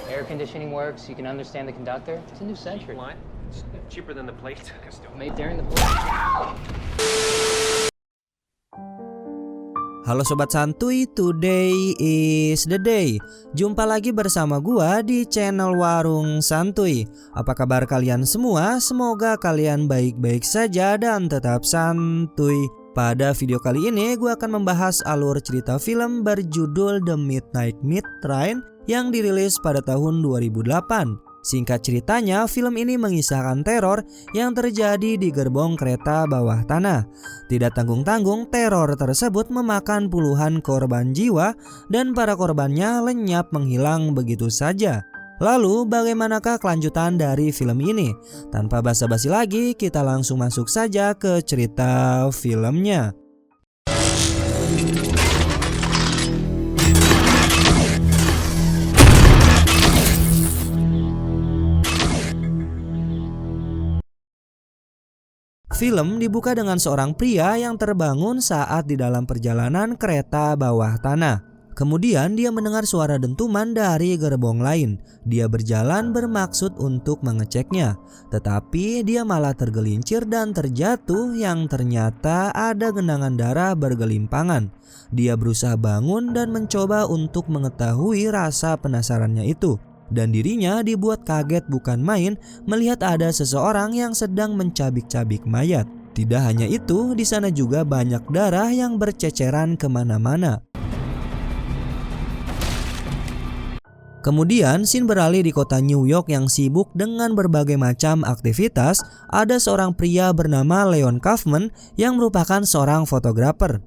Air conditioning works. You can understand the conductor. It's a new century. What? It's cheaper than the plate took us to. Made during the war. Halo Sobat Santuy, today is the day. Jumpa lagi bersama gua di channel Warung Santuy. Apa kabar kalian semua? Semoga kalian baik-baik saja dan tetap santuy. Pada video kali ini gua akan membahas alur cerita film berjudul The Midnight Meat Train yang dirilis pada tahun 2008. Singkat ceritanya, film ini mengisahkan teror yang terjadi di gerbong kereta bawah tanah. Tidak tanggung-tanggung, teror tersebut memakan puluhan korban jiwa dan para korbannya lenyap menghilang begitu saja. Lalu bagaimanakah kelanjutan dari film ini? Tanpa basa-basi lagi, kita langsung masuk saja ke cerita filmnya. Film dibuka dengan seorang pria yang terbangun saat di dalam perjalanan kereta bawah tanah. Kemudian dia mendengar suara dentuman dari gerbong lain. Dia berjalan bermaksud untuk mengeceknya, tetapi dia malah tergelincir dan terjatuh yang ternyata ada genangan darah bergelimpangan. Dia berusaha bangun dan mencoba untuk mengetahui rasa penasarannya itu. Dan dirinya dibuat kaget bukan main melihat ada seseorang yang sedang mencabik-cabik mayat. Tidak hanya itu, di sana juga banyak darah yang berceceran kemana-mana. Kemudian scene beralih di kota New York yang sibuk dengan berbagai macam aktivitas. Ada seorang pria bernama Leon Kaufman yang merupakan seorang fotografer.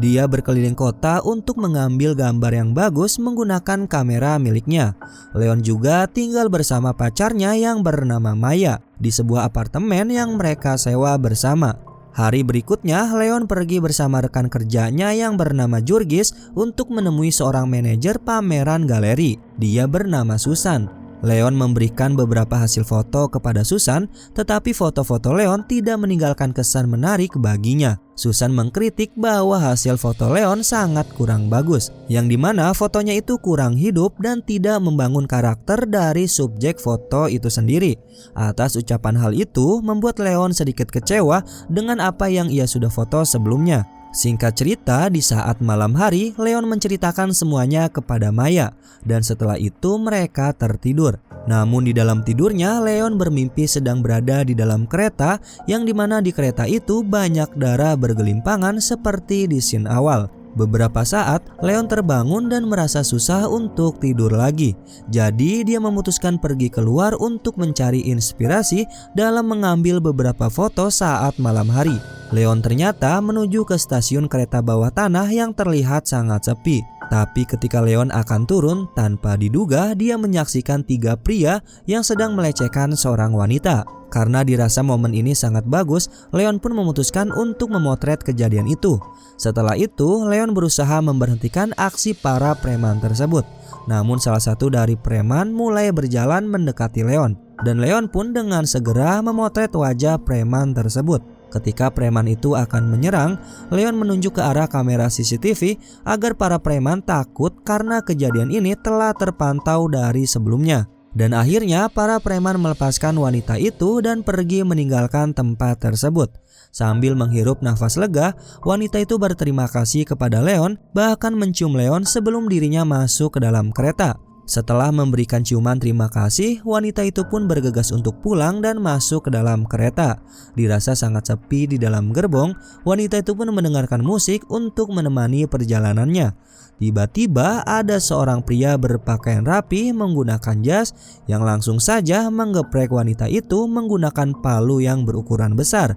Dia berkeliling kota untuk mengambil gambar yang bagus menggunakan kamera miliknya. Leon juga tinggal bersama pacarnya yang bernama Maya di sebuah apartemen yang mereka sewa bersama. Hari berikutnya, Leon pergi bersama rekan kerjanya yang bernama Jurgis untuk menemui seorang manajer pameran galeri. Dia bernama Susan. Leon memberikan beberapa hasil foto kepada Susan, tetapi foto-foto Leon tidak meninggalkan kesan menarik baginya. Susan mengkritik bahwa hasil foto Leon sangat kurang bagus, yang dimana fotonya itu kurang hidup dan tidak membangun karakter dari subjek foto itu sendiri. Atas ucapan hal itu membuat Leon sedikit kecewa dengan apa yang ia sudah foto sebelumnya. Singkat cerita, di saat malam hari, Leon menceritakan semuanya kepada Maya, dan setelah itu mereka tertidur. Namun di dalam tidurnya, Leon bermimpi sedang berada di dalam kereta, yang dimana di kereta itu banyak darah bergelimpangan seperti di scene awal. Beberapa saat, Leon terbangun dan merasa susah untuk tidur lagi. Jadi dia memutuskan pergi keluar untuk mencari inspirasi dalam mengambil beberapa foto saat malam hari. Leon ternyata menuju ke stasiun kereta bawah tanah yang terlihat sangat sepi. Tapi ketika Leon akan turun, tanpa diduga dia menyaksikan 3 pria yang sedang melecehkan seorang wanita. Karena dirasa momen ini sangat bagus, Leon pun memutuskan untuk memotret kejadian itu. Setelah itu, Leon berusaha memberhentikan aksi para preman tersebut. Namun salah satu dari preman mulai berjalan mendekati Leon. Dan Leon pun dengan segera memotret wajah preman tersebut. Ketika preman itu akan menyerang, Leon menunjuk ke arah kamera CCTV agar para preman takut karena kejadian ini telah terpantau dari sebelumnya. Dan akhirnya para preman melepaskan wanita itu dan pergi meninggalkan tempat tersebut. Sambil menghirup nafas lega, wanita itu berterima kasih kepada Leon, bahkan mencium Leon sebelum dirinya masuk ke dalam kereta. Setelah memberikan ciuman terima kasih, wanita itu pun bergegas untuk pulang dan masuk ke dalam kereta. Dirasa sangat sepi di dalam gerbong, wanita itu pun mendengarkan musik untuk menemani perjalanannya. Tiba-tiba ada seorang pria berpakaian rapi menggunakan jas yang langsung saja menggeprek wanita itu menggunakan palu yang berukuran besar.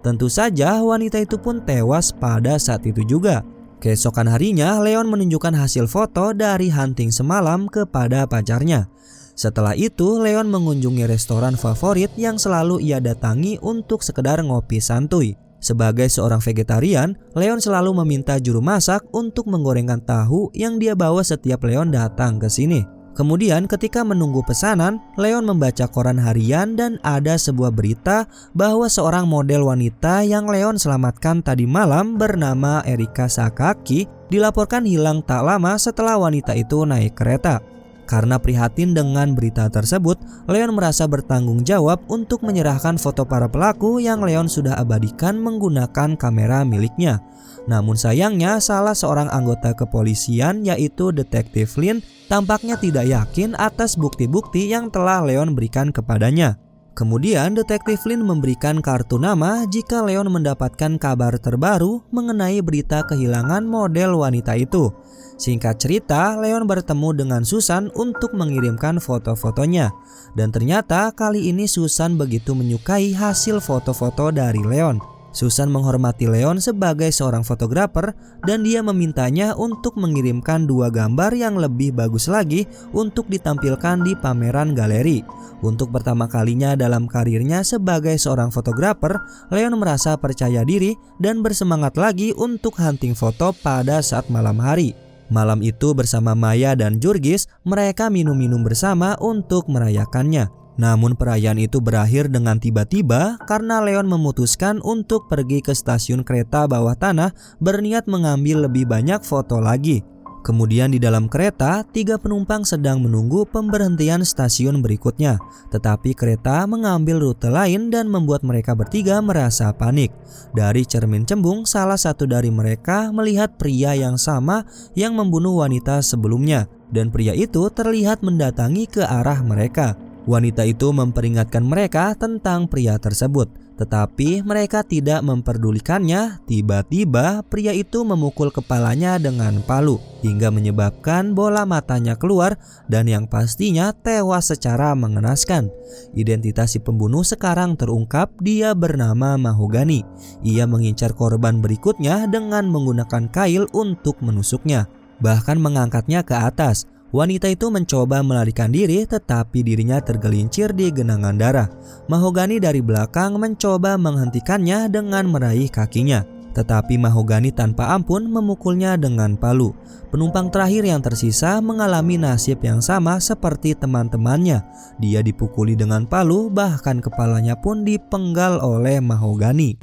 Tentu saja wanita itu pun tewas pada saat itu juga. Keesokan harinya, Leon menunjukkan hasil foto dari hunting semalam kepada pacarnya. Setelah itu, Leon mengunjungi restoran favorit yang selalu ia datangi untuk sekedar ngopi santuy. Sebagai seorang vegetarian, Leon selalu meminta juru masak untuk menggorengkan tahu yang dia bawa setiap Leon datang ke sini. Kemudian ketika menunggu pesanan, Leon membaca koran harian dan ada sebuah berita bahwa seorang model wanita yang Leon selamatkan tadi malam bernama Erika Sakaki dilaporkan hilang tak lama setelah wanita itu naik kereta. Karena prihatin dengan berita tersebut, Leon merasa bertanggung jawab untuk menyerahkan foto para pelaku yang Leon sudah abadikan menggunakan kamera miliknya. Namun sayangnya salah seorang anggota kepolisian yaitu Detektif Flynn tampaknya tidak yakin atas bukti-bukti yang telah Leon berikan kepadanya. Kemudian Detektif Flynn memberikan kartu nama jika Leon mendapatkan kabar terbaru mengenai berita kehilangan model wanita itu. Singkat cerita, Leon bertemu dengan Susan untuk mengirimkan foto-fotonya. Dan ternyata kali ini Susan begitu menyukai hasil foto-foto dari Leon. Susan menghormati Leon sebagai seorang fotografer dan dia memintanya untuk mengirimkan 2 gambar yang lebih bagus lagi untuk ditampilkan di pameran galeri. Untuk pertama kalinya dalam karirnya sebagai seorang fotografer, Leon merasa percaya diri dan bersemangat lagi untuk hunting foto pada saat malam hari. Malam itu bersama Maya dan Jurgis, mereka minum-minum bersama untuk merayakannya. Namun perayaan itu berakhir dengan tiba-tiba karena Leon memutuskan untuk pergi ke stasiun kereta bawah tanah berniat mengambil lebih banyak foto lagi. Kemudian di dalam kereta, 3 penumpang sedang menunggu pemberhentian stasiun berikutnya. Tetapi kereta mengambil rute lain dan membuat mereka bertiga merasa panik. Dari cermin cembung, salah satu dari mereka melihat pria yang sama yang membunuh wanita sebelumnya. Dan pria itu terlihat mendatangi ke arah mereka. Wanita itu memperingatkan mereka tentang pria tersebut, tetapi mereka tidak memperdulikannya. Tiba-tiba pria itu memukul kepalanya dengan palu hingga menyebabkan bola matanya keluar dan yang pastinya tewas secara mengenaskan. Identitas si pembunuh sekarang terungkap, dia bernama Mahogany. Ia mengincar korban berikutnya dengan menggunakan kail untuk menusuknya, bahkan mengangkatnya ke atas. Wanita itu mencoba melarikan diri tetapi dirinya tergelincir di genangan darah. Mahogany dari belakang mencoba menghentikannya dengan meraih kakinya. Tetapi Mahogany tanpa ampun memukulnya dengan palu. Penumpang terakhir yang tersisa mengalami nasib yang sama seperti teman-temannya. Dia dipukuli dengan palu, bahkan kepalanya pun dipenggal oleh Mahogany.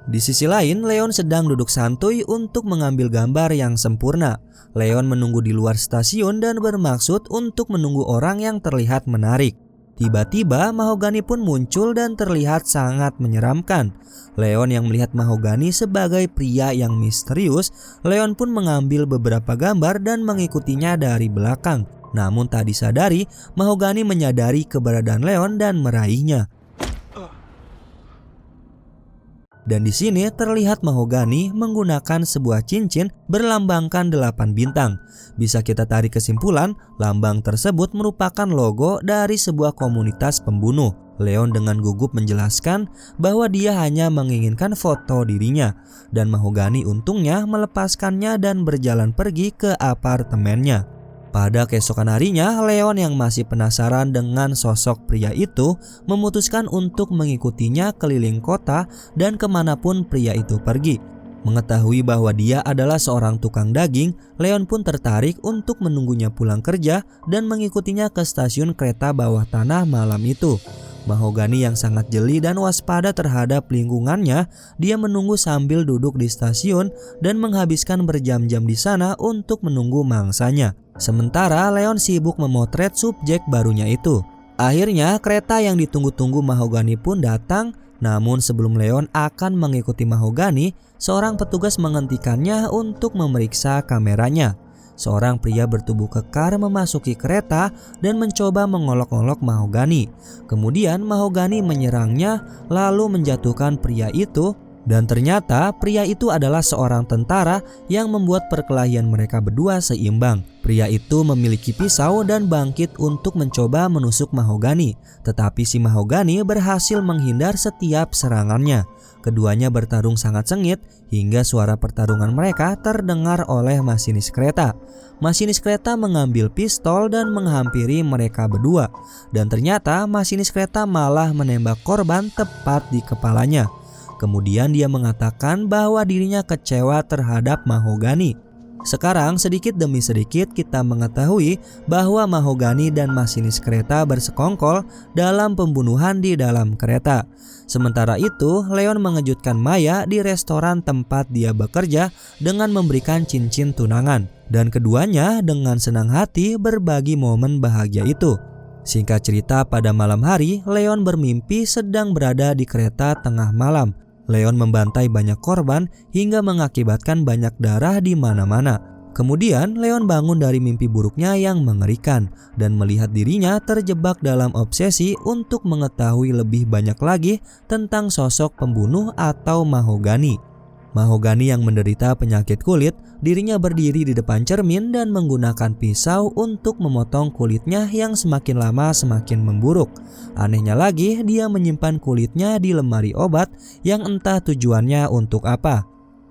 Di sisi lain, Leon sedang duduk santuy untuk mengambil gambar yang sempurna. Leon menunggu di luar stasiun dan bermaksud untuk menunggu orang yang terlihat menarik. Tiba-tiba Mahogany pun muncul dan terlihat sangat menyeramkan. Leon yang melihat Mahogany sebagai pria yang misterius, Leon pun mengambil beberapa gambar dan mengikutinya dari belakang. Namun tak disadari, Mahogany menyadari keberadaan Leon dan meraihnya. Dan di sini terlihat Mahogany menggunakan sebuah cincin berlambangkan 8 bintang. Bisa kita tarik kesimpulan, lambang tersebut merupakan logo dari sebuah komunitas pembunuh. Leon dengan gugup menjelaskan bahwa dia hanya menginginkan foto dirinya, dan Mahogany untungnya melepaskannya dan berjalan pergi ke apartemennya. Pada keesokan harinya, Leon yang masih penasaran dengan sosok pria itu memutuskan untuk mengikutinya keliling kota dan kemanapun pria itu pergi. Mengetahui bahwa dia adalah seorang tukang daging, Leon pun tertarik untuk menunggunya pulang kerja dan mengikutinya ke stasiun kereta bawah tanah malam itu. Mahogany yang sangat jeli dan waspada terhadap lingkungannya, dia menunggu sambil duduk di stasiun dan menghabiskan berjam-jam di sana untuk menunggu mangsanya. Sementara Leon sibuk memotret subjek barunya itu. Akhirnya kereta yang ditunggu-tunggu Mahogany pun datang. Namun sebelum Leon akan mengikuti Mahogany, seorang petugas menghentikannya untuk memeriksa kameranya. Seorang pria bertubuh kekar memasuki kereta dan mencoba mengolok-olok Mahogany. Kemudian Mahogany menyerangnya lalu menjatuhkan pria itu. Dan ternyata pria itu adalah seorang tentara yang membuat perkelahian mereka berdua seimbang. Pria itu memiliki pisau dan bangkit untuk mencoba menusuk Mahogany. Tetapi si Mahogany berhasil menghindar setiap serangannya. Keduanya bertarung sangat sengit hingga suara pertarungan mereka terdengar oleh masinis kereta. Masinis kereta mengambil pistol dan menghampiri mereka berdua. Dan ternyata masinis kereta malah menembak korban tepat di kepalanya. Kemudian dia mengatakan bahwa dirinya kecewa terhadap Mahogany. Sekarang sedikit demi sedikit kita mengetahui bahwa Mahogany dan masinis kereta bersekongkol dalam pembunuhan di dalam kereta. Sementara itu, Leon mengejutkan Maya di restoran tempat dia bekerja dengan memberikan cincin tunangan. Dan keduanya dengan senang hati berbagi momen bahagia itu. Singkat cerita, pada malam hari, Leon bermimpi sedang berada di kereta tengah malam. Leon membantai banyak korban hingga mengakibatkan banyak darah di mana-mana. Kemudian Leon bangun dari mimpi buruknya yang mengerikan dan melihat dirinya terjebak dalam obsesi untuk mengetahui lebih banyak lagi tentang sosok pembunuh atau Mahogany. Mahogany yang menderita penyakit kulit, dirinya berdiri di depan cermin dan menggunakan pisau untuk memotong kulitnya yang semakin lama semakin memburuk. Anehnya lagi, dia menyimpan kulitnya di lemari obat yang entah tujuannya untuk apa.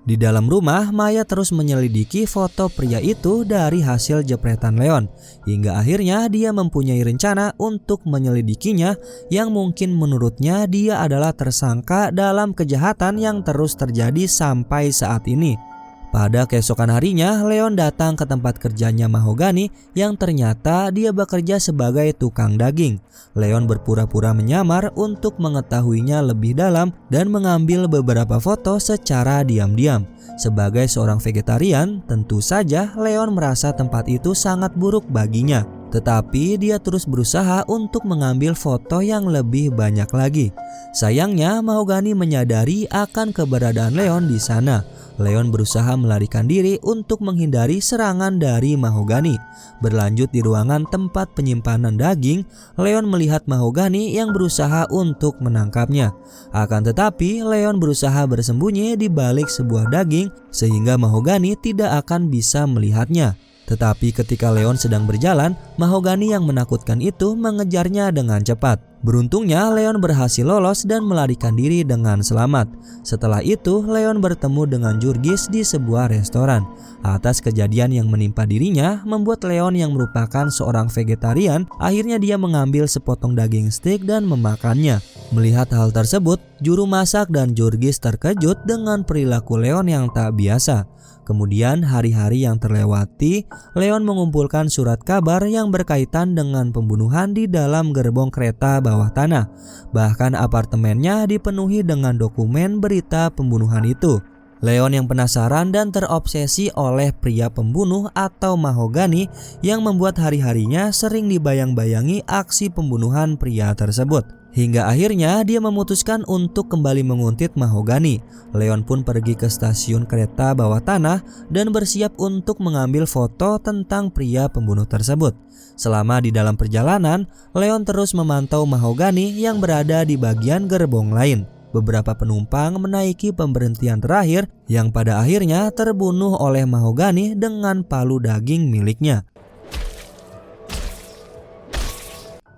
Di dalam rumah, Maya terus menyelidiki foto pria itu dari hasil jepretan Leon. Hingga akhirnya dia mempunyai rencana untuk menyelidikinya yang mungkin menurutnya dia adalah tersangka dalam kejahatan yang terus terjadi sampai saat ini. Pada keesokan harinya, Leon datang ke tempat kerjanya Mahogany yang ternyata dia bekerja sebagai tukang daging. Leon berpura-pura menyamar untuk mengetahuinya lebih dalam dan mengambil beberapa foto secara diam-diam. Sebagai seorang vegetarian, tentu saja Leon merasa tempat itu sangat buruk baginya. Tetapi dia terus berusaha untuk mengambil foto yang lebih banyak lagi. Sayangnya, Mahogany menyadari akan keberadaan Leon di sana. Leon berusaha melarikan diri untuk menghindari serangan dari Mahogany. Berlanjut di ruangan tempat penyimpanan daging, Leon melihat Mahogany yang berusaha untuk menangkapnya. Akan tetapi, Leon berusaha bersembunyi di balik sebuah daging sehingga Mahogany tidak akan bisa melihatnya. Tetapi ketika Leon sedang berjalan, Mahogany yang menakutkan itu mengejarnya dengan cepat. Beruntungnya Leon berhasil lolos dan melarikan diri dengan selamat. Setelah itu Leon bertemu dengan Jurgis di sebuah restoran. Atas kejadian yang menimpa dirinya membuat Leon yang merupakan seorang vegetarian akhirnya dia mengambil sepotong daging steak dan memakannya. Melihat hal tersebut, juru masak dan Jurgis terkejut dengan perilaku Leon yang tak biasa. Kemudian hari-hari yang terlewati, Leon mengumpulkan surat kabar yang berkaitan dengan pembunuhan di dalam gerbong kereta bawah tanah. Bahkan apartemennya dipenuhi dengan dokumen berita pembunuhan itu. Leon yang penasaran dan terobsesi oleh pria pembunuh atau Mahogany yang membuat hari-harinya sering dibayang-bayangi aksi pembunuhan pria tersebut. Hingga akhirnya dia memutuskan untuk kembali menguntit Mahogany. Leon pun pergi ke stasiun kereta bawah tanah dan bersiap untuk mengambil foto tentang pria pembunuh tersebut. Selama di dalam perjalanan, Leon terus memantau Mahogany yang berada di bagian gerbong lain. Beberapa penumpang menaiki pemberhentian terakhir yang pada akhirnya terbunuh oleh Mahogany dengan palu daging miliknya.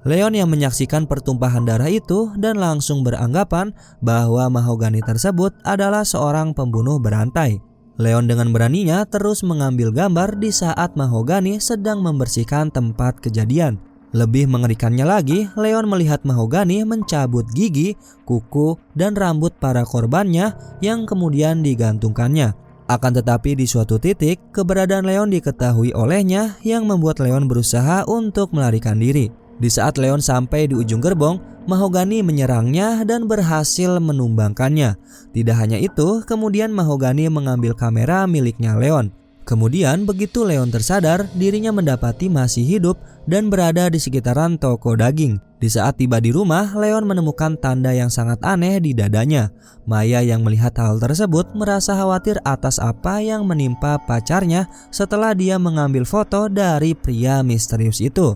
Leon yang menyaksikan pertumpahan darah itu dan langsung beranggapan bahwa Mahogany tersebut adalah seorang pembunuh berantai. Leon dengan beraninya terus mengambil gambar di saat Mahogany sedang membersihkan tempat kejadian. Lebih mengerikannya lagi, Leon melihat Mahogany mencabut gigi, kuku, dan rambut para korbannya yang kemudian digantungkannya. Akan tetapi di suatu titik, keberadaan Leon diketahui olehnya yang membuat Leon berusaha untuk melarikan diri. Di saat Leon sampai di ujung gerbong, Mahogany menyerangnya dan berhasil menumbangkannya. Tidak hanya itu, kemudian Mahogany mengambil kamera miliknya Leon. Kemudian begitu Leon tersadar, dirinya mendapati masih hidup dan berada di sekitaran toko daging. Di saat tiba di rumah, Leon menemukan tanda yang sangat aneh di dadanya. Maya yang melihat hal tersebut merasa khawatir atas apa yang menimpa pacarnya setelah dia mengambil foto dari pria misterius itu.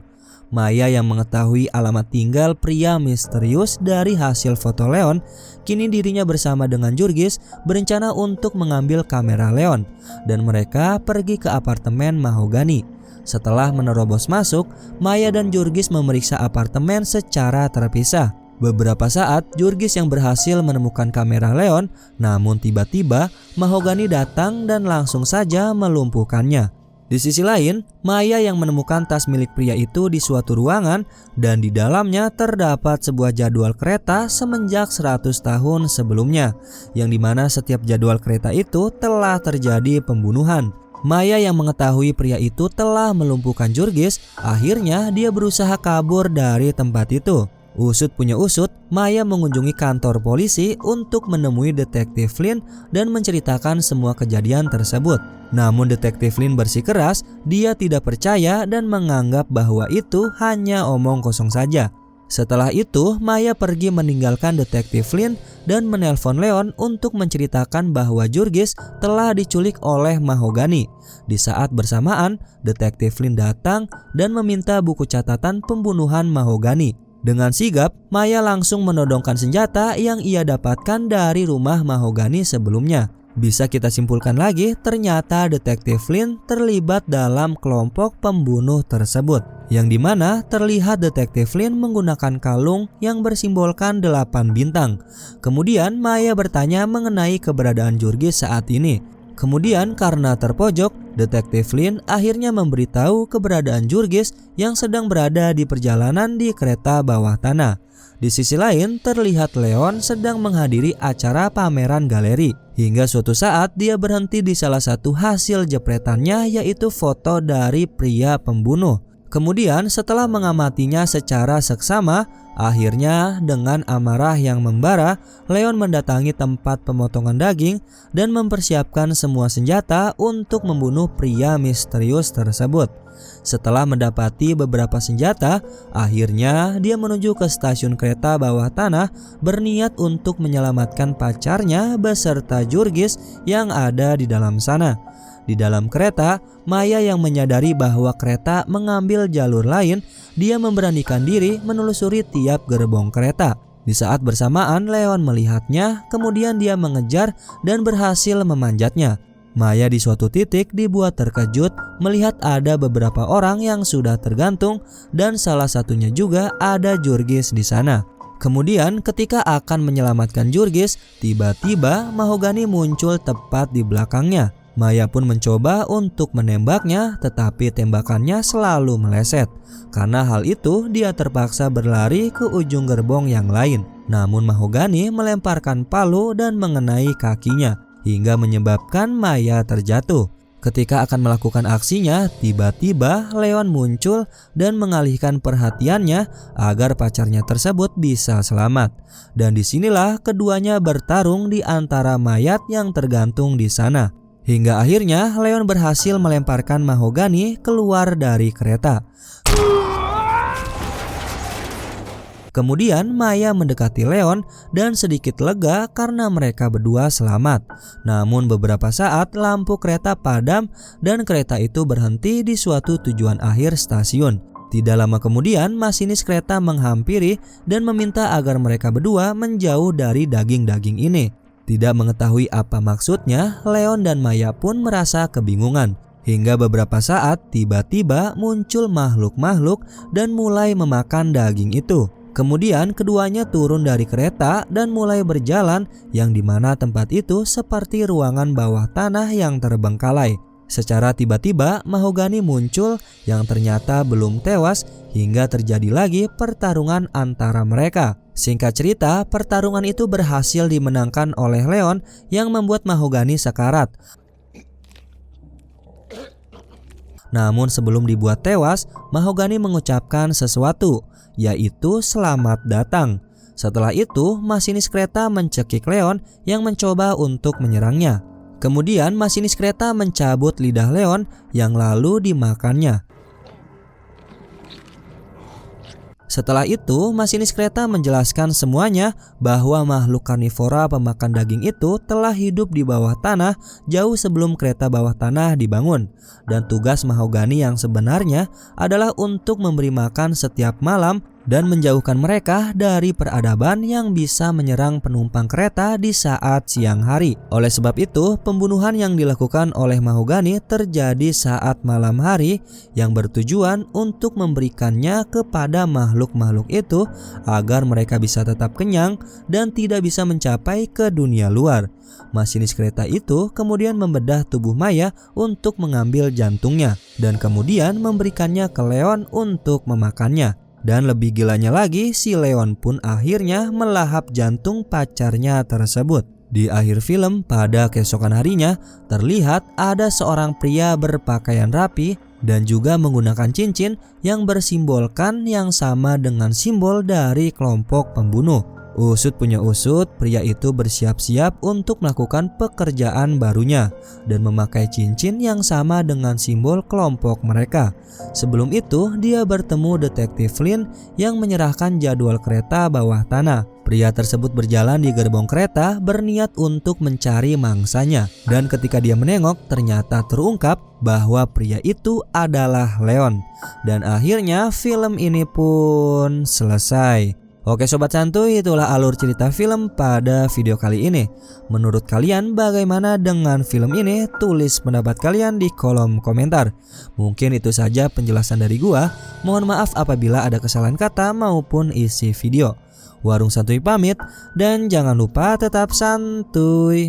Maya yang mengetahui alamat tinggal pria misterius dari hasil foto Leon, kini dirinya bersama dengan Jurgis berencana untuk mengambil kamera Leon dan mereka pergi ke apartemen Mahogany. Setelah menerobos masuk, Maya dan Jurgis memeriksa apartemen secara terpisah. Beberapa saat, Jurgis yang berhasil menemukan kamera Leon, namun tiba-tiba Mahogany datang dan langsung saja melumpuhkannya. Di sisi lain, Maya yang menemukan tas milik pria itu di suatu ruangan dan di dalamnya terdapat sebuah jadwal kereta semenjak 100 tahun sebelumnya, yang dimana setiap jadwal kereta itu telah terjadi pembunuhan. Maya yang mengetahui pria itu telah melumpuhkan Jurgis, akhirnya dia berusaha kabur dari tempat itu. Usut punya usut, Maya mengunjungi kantor polisi untuk menemui Detektif Flynn dan menceritakan semua kejadian tersebut. Namun Detektif Flynn bersikeras, dia tidak percaya dan menganggap bahwa itu hanya omong kosong saja. Setelah itu, Maya pergi meninggalkan Detektif Flynn dan menelpon Leon untuk menceritakan bahwa Jurgis telah diculik oleh Mahogany. Di saat bersamaan, Detektif Flynn datang dan meminta buku catatan pembunuhan Mahogany. Dengan sigap, Maya langsung menodongkan senjata yang ia dapatkan dari rumah Mahogany sebelumnya. Bisa kita simpulkan lagi, ternyata Detektif Flynn terlibat dalam kelompok pembunuh tersebut, yang dimana terlihat Detektif Flynn menggunakan kalung yang bersimbolkan 8 bintang. Kemudian Maya bertanya mengenai keberadaan Jurgis saat ini. Kemudian karena terpojok, Detektif Flynn akhirnya memberitahu keberadaan Jurgis yang sedang berada di perjalanan di kereta bawah tanah. Di sisi lain, terlihat Leon sedang menghadiri acara pameran galeri. Hingga suatu saat dia berhenti di salah satu hasil jepretannya, yaitu foto dari pria pembunuh. Kemudian setelah mengamatinya secara seksama, akhirnya dengan amarah yang membara, Leon mendatangi tempat pemotongan daging dan mempersiapkan semua senjata untuk membunuh pria misterius tersebut. Setelah mendapati beberapa senjata, akhirnya dia menuju ke stasiun kereta bawah tanah berniat untuk menyelamatkan pacarnya beserta Jurgis yang ada di dalam sana. Di dalam kereta, Maya yang menyadari bahwa kereta mengambil jalur lain, dia memberanikan diri menelusuri tiap gerbong kereta. Di saat bersamaan, Leon melihatnya, kemudian dia mengejar dan berhasil memanjatnya. Maya di suatu titik dibuat terkejut melihat ada beberapa orang yang sudah tergantung dan salah satunya juga ada Jurgis di sana. Kemudian ketika akan menyelamatkan Jurgis, tiba-tiba Mahogany muncul tepat di belakangnya. Maya pun mencoba untuk menembaknya, tetapi tembakannya selalu meleset. Karena hal itu, dia terpaksa berlari ke ujung gerbong yang lain. Namun Mahogany melemparkan palu dan mengenai kakinya, hingga menyebabkan Maya terjatuh. Ketika akan melakukan aksinya, tiba-tiba Leon muncul dan mengalihkan perhatiannya agar pacarnya tersebut bisa selamat. Dan disinilah keduanya bertarung di antara mayat yang tergantung di sana. Hingga akhirnya Leon berhasil melemparkan Mahogany keluar dari kereta. Kemudian Maya mendekati Leon dan sedikit lega karena mereka berdua selamat. Namun beberapa saat lampu kereta padam dan kereta itu berhenti di suatu tujuan akhir stasiun. Tidak lama kemudian masinis kereta menghampiri dan meminta agar mereka berdua menjauh dari daging-daging ini. Tidak mengetahui apa maksudnya, Leon dan Maya pun merasa kebingungan. Hingga beberapa saat tiba-tiba muncul makhluk-makhluk dan mulai memakan daging itu. Kemudian keduanya turun dari kereta dan mulai berjalan, yang dimana tempat itu seperti ruangan bawah tanah yang terbengkalai. Secara tiba-tiba Mahogany muncul yang ternyata belum tewas hingga terjadi lagi pertarungan antara mereka. Singkat cerita, pertarungan itu berhasil dimenangkan oleh Leon yang membuat Mahogany sekarat. Namun sebelum dibuat tewas, Mahogany mengucapkan sesuatu, yaitu selamat datang. Setelah itu, masinis kereta mencekik Leon yang mencoba untuk menyerangnya. Kemudian masinis kereta mencabut lidah Leon yang lalu dimakannya. Setelah itu, masinis kereta menjelaskan semuanya bahwa makhluk karnivora pemakan daging itu telah hidup di bawah tanah jauh sebelum kereta bawah tanah dibangun. Dan tugas Mahogany yang sebenarnya adalah untuk memberi makan setiap malam dan menjauhkan mereka dari peradaban yang bisa menyerang penumpang kereta di saat siang hari. Oleh sebab itu, pembunuhan yang dilakukan oleh Mahogany terjadi saat malam hari yang bertujuan untuk memberikannya kepada makhluk-makhluk itu agar mereka bisa tetap kenyang dan tidak bisa mencapai ke dunia luar. Masinis kereta itu kemudian membedah tubuh Maya untuk mengambil jantungnya dan kemudian memberikannya ke Leon untuk memakannya. Dan lebih gilanya lagi, si Leon pun akhirnya melahap jantung pacarnya tersebut. Di akhir film, pada keesokan harinya, terlihat ada seorang pria berpakaian rapi dan juga menggunakan cincin yang bersimbolkan yang sama dengan simbol dari kelompok pembunuh. Usut punya usut, pria itu bersiap-siap untuk melakukan pekerjaan barunya dan memakai cincin yang sama dengan simbol kelompok mereka. Sebelum itu, dia bertemu detektif Flynn yang menyerahkan jadwal kereta bawah tanah. Pria tersebut berjalan di gerbong kereta berniat untuk mencari mangsanya. Dan ketika dia menengok, ternyata terungkap bahwa pria itu adalah Leon. Dan akhirnya film ini pun selesai. Oke sobat santuy, itulah alur cerita film pada video kali ini. Menurut kalian bagaimana dengan film ini? Tulis pendapat kalian di kolom komentar. Mungkin itu saja penjelasan dari gua. Mohon maaf apabila ada kesalahan kata maupun isi video. Warung Santuy pamit, dan jangan lupa tetap santuy.